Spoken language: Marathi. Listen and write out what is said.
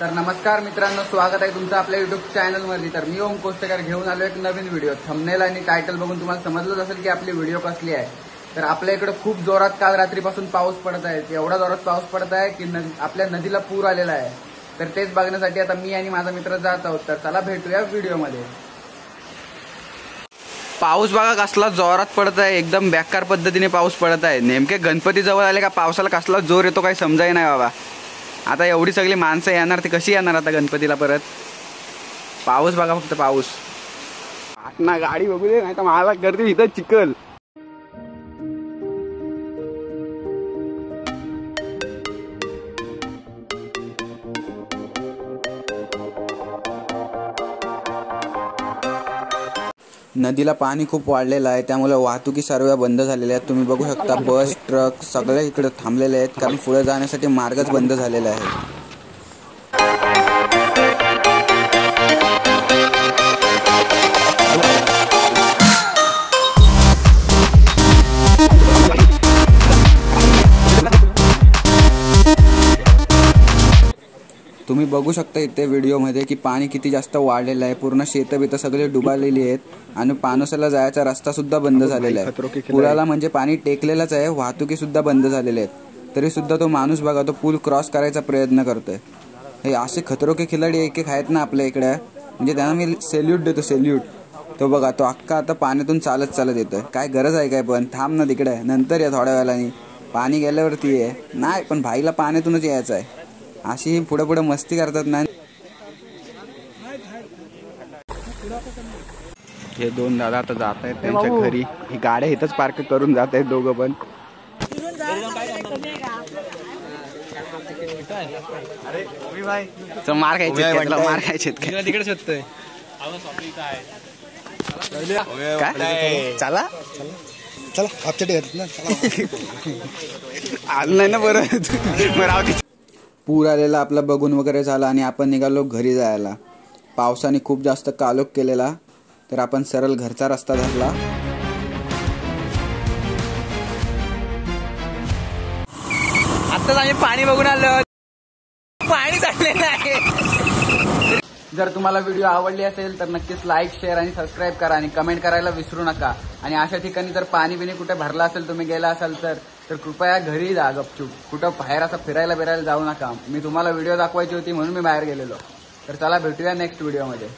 तर नमस्कार मित्रांनो, स्वागत आहे तुमचं आपल्या युट्यूब चॅनलमध्ये। तर मी ओम कोस्टेकर घेऊन आलो एक नवीन व्हिडिओ। थंबनेल आणि टायटल बघून तुम्हाला समजलंच असेल की आपली व्हिडिओ कसली आहे। तर आपल्या इकडे खूप जोरात काल रात्रीपासून पाऊस पडत आहे। एवढा जोरात पाऊस पडत आहे की आपल्या नदीला पूर आलेला आहे। तर तेच बघण्यासाठी आता मी आणि माझा मित्र जात आहोत। तर चला भेटूया व्हिडिओमध्ये। पाऊस बघा कसला जोरात पडत आहे, एकदम बेकार पद्धतीने पाऊस पडत आहे। नेमके गणपती जवळ आले का पावसाला कसला जोर येतो काही समजाय नाही बाबा। आता एवढी सगळी माणसं येणार, ती कशी येणार आता गणपतीला परत। पाऊस बघा फक्त पाऊस। ना गाडी बघू दे, नाही तर मला गर्दी इथं चिखल। नदीला पाणी खूप वाढलेलं आहे, त्यामुळे वाहतुकी सर्व बंद झालेल्या आहेत। तुम्ही बघू शकता बस ट्रक सगळे इकडे थांबलेले आहेत, कारण पुढे जाण्यासाठी मार्गच बंद झालेला आहे। तुम्ही बघू शकता इथे व्हिडिओमध्ये की पाणी किती जास्त वाढलेलं आहे। पूर्ण शेतं सगळे डुबालेली आहेत आणि पानोसला जायचा रस्ता सुद्धा बंद झालेला आहे। पुलाला म्हणजे पाणी टेकलेलंच आहे, वाहतुकी सुद्धा बंद झालेले आहेत। तरी सुद्धा तो माणूस बघा तो पूल क्रॉस करायचा प्रयत्न करतोय। हे असे खतरो के खिलाडी एक एक आहेत ना आपल्या इकडे, म्हणजे त्यांना मी सॅल्यूट देतो, सॅल्यूट। तो बघा तो अख्खा आता पाण्यातून चालत येतोय। काय गरज आहे काय, पण थांब ना तिकडे, नंतर या थोड्या वेळाने, पाणी गेल्यावरती आहे नाही, पण भाईला पाण्यातूनच यायचं आहे। अशी पुढे पुढे मस्ती करतात ना। हे दोन दादा आता जात आहेत त्यांच्या घरी। ही गाड्या इथंच पार्क करून जात आहेत दोघं पण। मार खायचे तिकडे शोधतोय काय। चला चला आलं नाही ना बरं। पूर आलेला आपला बघून वगैरे झाला आणि आपण निघालो घरी जायला। पावसाने खूप जास्त कालोख केलेला, तर आपण सरळ घरचा रस्ता धरला। आताच आम्ही पाणी बघून आलो, पाणी चाललेलं आहे। जर तुम्हाला व्हिडिओ आवडली असेल तर नक्कीच लाईक, शेअर आणि सबस्क्राईब करा आणि कमेंट करायला विसरू नका। आणि अशा ठिकाणी जर पाणी बिणी कुठे भरला असेल, तुम्ही गेला असाल तर कृपया घरी जा गपचूप, कुठं बाहेर असं फिरायला जाऊ नका। मी तुम्हाला व्हिडिओ दाखवायची होती म्हणून मी बाहेर गेलेलो। तर चला भेटूया नेक्स्ट व्हिडिओमध्ये।